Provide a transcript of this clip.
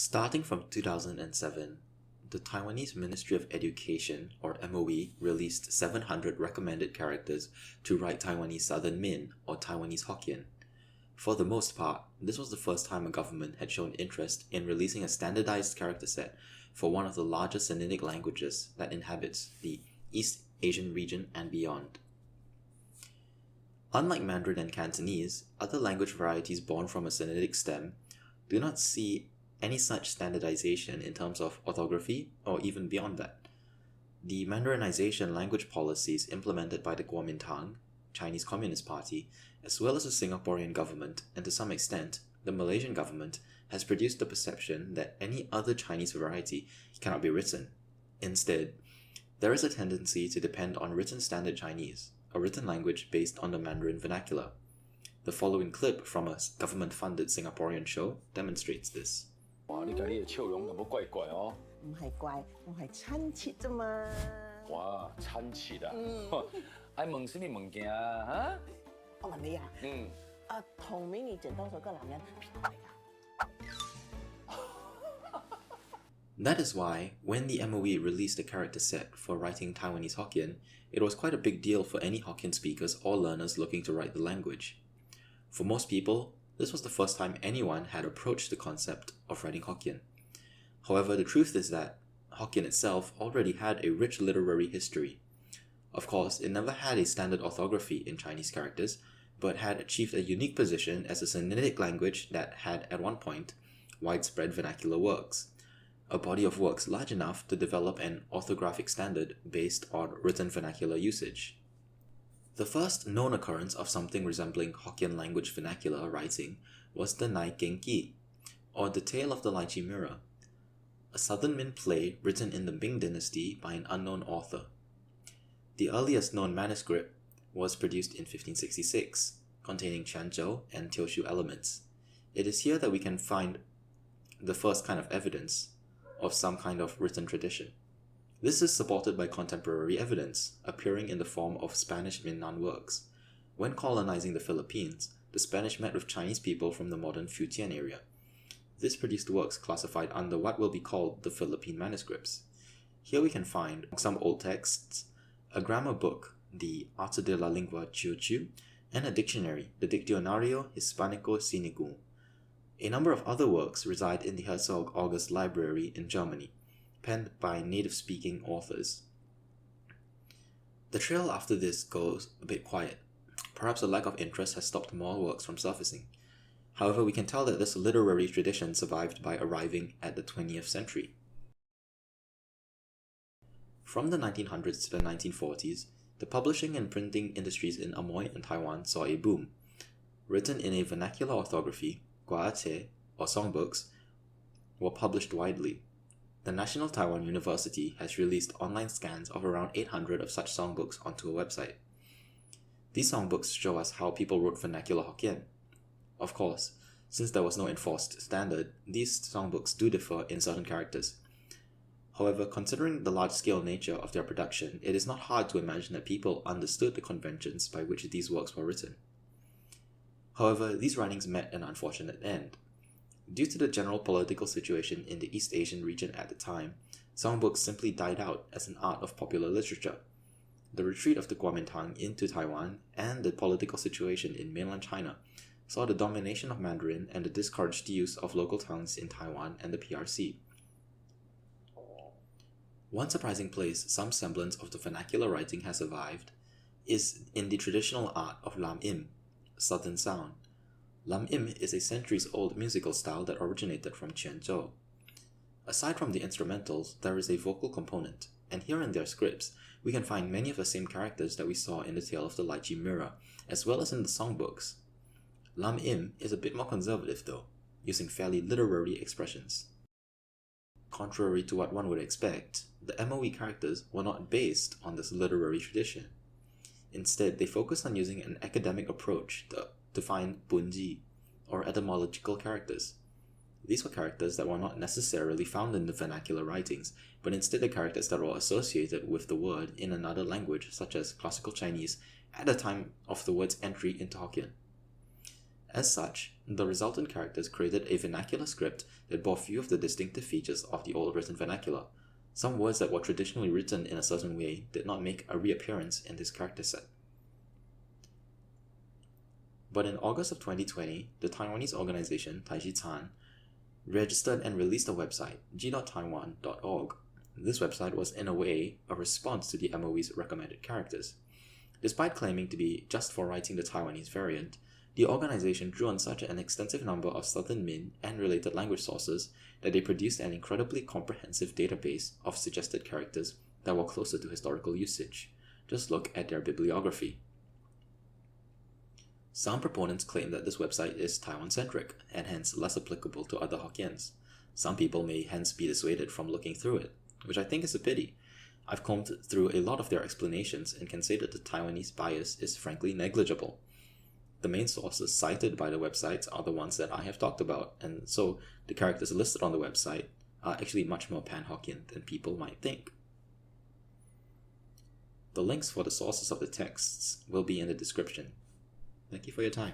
Starting from 2007, the Taiwanese Ministry of Education, or MOE, released 700 recommended characters to write Taiwanese Southern Min, or Taiwanese Hokkien. For the most part, this was the first time a government had shown interest in releasing a standardized character set for one of the largest Sinitic languages that inhabits the East Asian region and beyond. Unlike Mandarin and Cantonese, other language varieties born from a Sinitic stem do not see any such standardization in terms of orthography or even beyond that. The Mandarinization language policies implemented by the Kuomintang, Chinese Communist Party, as well as the Singaporean government and to some extent the Malaysian government has produced the perception that any other Chinese variety cannot be written. Instead, there is a tendency to depend on written Standard Chinese, a written language based on the Mandarin vernacular. The following clip from a government-funded Singaporean show demonstrates this. 哇！你家你嘅笑容咁怪怪哦。唔係怪，我係親切啫嘛。哇，親切啊！愛問什麼物件啊？嚇？我問你啊，同美你剪刀手個男人邊個嚟㗎？ That is why, when the MOE released a character set for writing Taiwanese Hokkien, it was quite a big deal for any Hokkien speakers or learners looking to write the language. For most people, this was the first time anyone had approached the concept of writing Hokkien. However, the truth is that Hokkien itself already had a rich literary history. Of course, it never had a standard orthography in Chinese characters, but had achieved a unique position as a Sinitic language that had, at one point, widespread vernacular works, a body of works large enough to develop an orthographic standard based on written vernacular usage. The first known occurrence of something resembling Hokkien language vernacular writing was the Nai Keng Ki, or The Tale of the Lychee Mirror, a Southern Min play written in the Ming Dynasty by an unknown author. The earliest known manuscript was produced in 1566, containing Quanzhou and Teoshu elements. It is here that we can find the first kind of evidence of some kind of written tradition. This is supported by contemporary evidence, appearing in the form of Spanish Minnan works. When colonizing the Philippines, the Spanish met with Chinese people from the modern Fujian area. This produced works classified under what will be called the Philippine Manuscripts. Here we can find some old texts, a grammar book, the Arte de la Lingua Chiu, and a dictionary, the Diccionario Hispanico Sinigún. A number of other works reside in the Herzog August Library in Germany, penned by native-speaking authors. The trail after this goes a bit quiet. Perhaps a lack of interest has stopped more works from surfacing. However, we can tell that this literary tradition survived by arriving at the 20th century. From the 1900s to the 1940s, the publishing and printing industries in Amoy and Taiwan saw a boom. Written in a vernacular orthography, guache, or songbooks, were published widely. The National Taiwan University has released online scans of around 800 of such songbooks onto a website. These songbooks show us how people wrote vernacular Hokkien. Of course, since there was no enforced standard, these songbooks do differ in certain characters. However, considering the large-scale nature of their production, it is not hard to imagine that people understood the conventions by which these works were written. However, these writings met an unfortunate end. Due to the general political situation in the East Asian region at the time, songbooks simply died out as an art of popular literature. The retreat of the Kuomintang into Taiwan and the political situation in mainland China saw the domination of Mandarin and the discouraged use of local tongues in Taiwan and the PRC. One surprising place some semblance of the vernacular writing has survived is in the traditional art of Lam Im, Southern Sound. Lam Im is a centuries-old musical style that originated from Quanzhou. Aside from the instrumentals, there is a vocal component, and here in their scripts, we can find many of the same characters that we saw in the Tale of the Lychee Mirror, as well as in the songbooks. Lam Im is a bit more conservative though, using fairly literary expressions. Contrary to what one would expect, the MOE characters were not based on this literary tradition. Instead, they focused on using an academic approach to find bunji, or etymological characters. These were characters that were not necessarily found in the vernacular writings, but instead the characters that were associated with the word in another language, such as Classical Chinese, at the time of the word's entry into Hokkien. As such, the resultant characters created a vernacular script that bore few of the distinctive features of the old written vernacular. Some words that were traditionally written in a certain way did not make a reappearance in this character set. But in August of 2020, the Taiwanese organization Taiji-Tan registered and released a website, g.taiwan.org. This website was in a way a response to the MOE's recommended characters. Despite claiming to be just for writing the Taiwanese variant, the organization drew on such an extensive number of Southern Min and related language sources that they produced an incredibly comprehensive database of suggested characters that were closer to historical usage. Just look at their bibliography. Some proponents claim that this website is Taiwan-centric and hence less applicable to other Hokkiens. Some people may hence be dissuaded from looking through it, which I think is a pity. I've combed through a lot of their explanations and can say that the Taiwanese bias is frankly negligible. The main sources cited by the websites are the ones that I have talked about, and so the characters listed on the website are actually much more Pan-Hokkien than people might think. The links for the sources of the texts will be in the description. Thank you for your time.